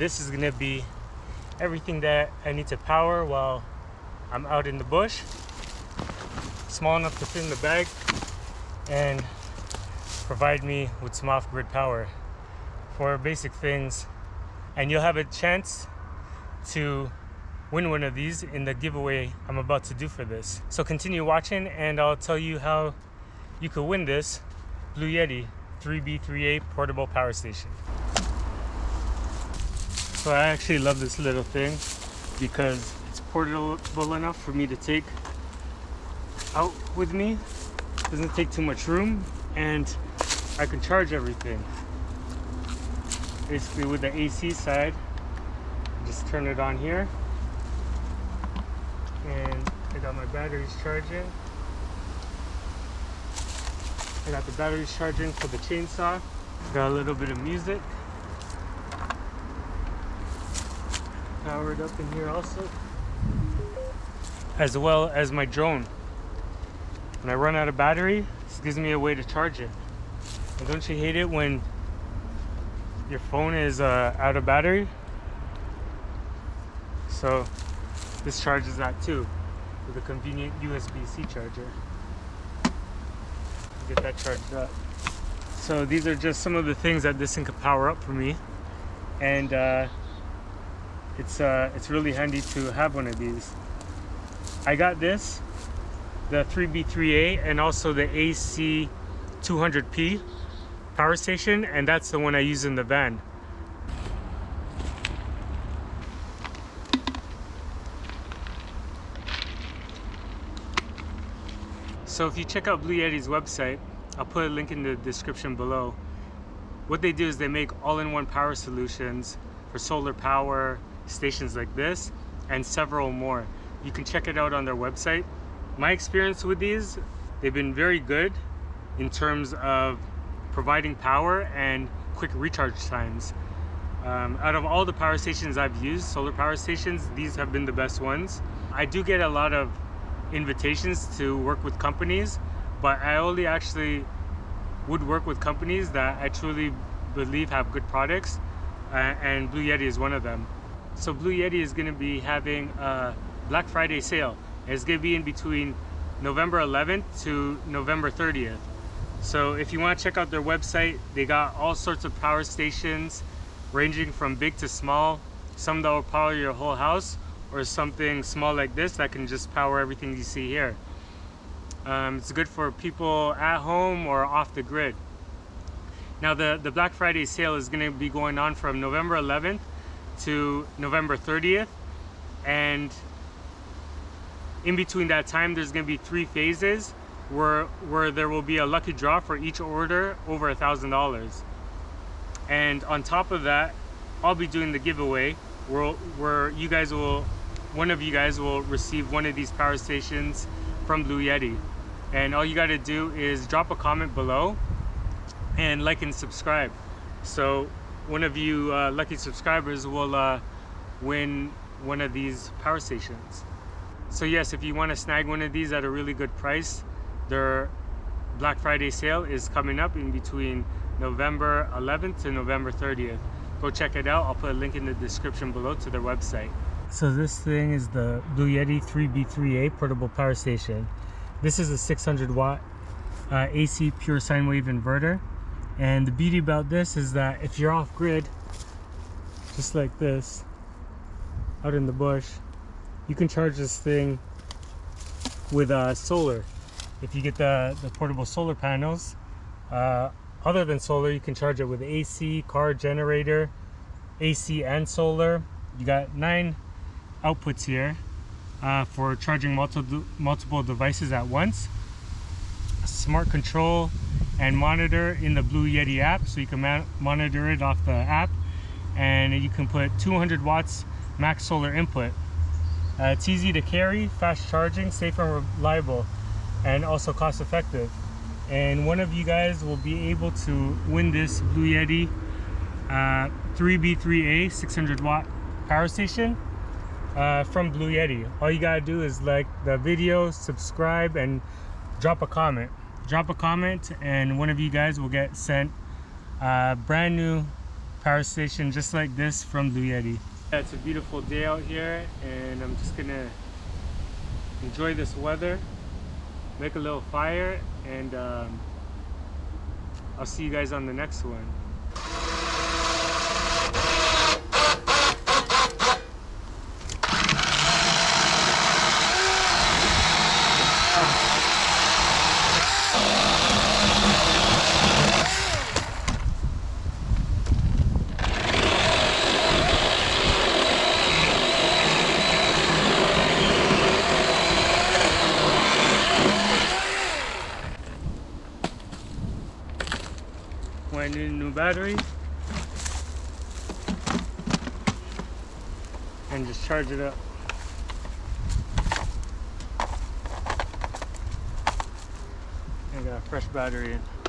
This is gonna be everything that I need to power while I'm out in the bush. Small enough to fit in the bag and provide me with some off-grid power for basic things. And you'll have a chance to win one of these in the giveaway I'm about to do for this. So continue watching and I'll tell you how you could win this Blue Yeti 3B3A portable power station. So I actually love this little thing because it's portable enough for me to take out with me. Doesn't take too much room and I can charge everything. Basically with the AC side, just turn it on here and I got my batteries charging. I got the batteries charging for the chainsaw. Got a little bit of music powered up in here also, as well as my drone. When I run out of battery, this gives me a way to charge it. And don't you hate it when your phone is out of battery? So this charges that too with a convenient USB-C charger. Get that charged up. So these are just some of the things that this thing can power up for me, and it's really handy to have one of these. I got this, the 3B3A, and also the AC 200P power station, and that's the one I use in the van. So if you check out Blue Yeti's website, I'll put a link in the description below. What they do is they make all-in-one power solutions for solar power stations like this and several more. You can check it out on their website. My experience with these, they've been very good in terms of providing power and quick recharge times. Out of all the power stations I've used, solar power stations, these have been the best ones. I do get a lot of invitations to work with companies, but I only actually would work with companies that I truly believe have good products, and Blue Yeti is one of them. So Blue Yeti is going to be having a Black Friday sale. It's going to be in between November 11th to November 30th. So if you want to check out their website, they got all sorts of power stations ranging from big to small, some that will power your whole house, or something small like this that can just power everything you see here. It's good for people at home or off the grid. Now the Black Friday sale is going to be going on from November 11th to November 30th, and in between that time there's going to be 3 phases where there will be a lucky draw for each order over $1,000. And on top of that, I'll be doing the giveaway where you guys will, one of you guys will receive one of these power stations from Blue Yeti. And all you got to do is drop a comment below and like and subscribe. So one of you lucky subscribers will win one of these power stations. So yes, if you want to snag one of these at a really good price, their Black Friday sale is coming up in between November 11th to November 30th. Go check it out. I'll put a link in the description below to their website. So this thing is the Blue Yeti 3B3A portable power station. This is a 600 watt AC pure sine wave inverter. And the beauty about this is that if you're off grid, just like this, out in the bush, you can charge this thing with solar. If you get the portable solar panels, other than solar, you can charge it with AC, car generator, AC and solar. You got 9 outputs here for charging multiple devices at once. Smart control and monitor in the Blue Yeti app, so you can monitor it off the app, and you can put 200 watts max solar input. It's easy to carry, fast charging, safe and reliable, and also cost effective. And one of you guys will be able to win this Blue Yeti 3B3A 600 watt power station from Blue Yeti. All you gotta do is like the video, subscribe, and drop a comment. Drop a comment and one of you guys will get sent a brand new power station just like this from Blue Yeti. Yeah, it's a beautiful day out here, and I'm just gonna enjoy this weather, make a little fire, and I'll see you guys on the next one. When I need a new battery, and just charge it up. I got a fresh battery in.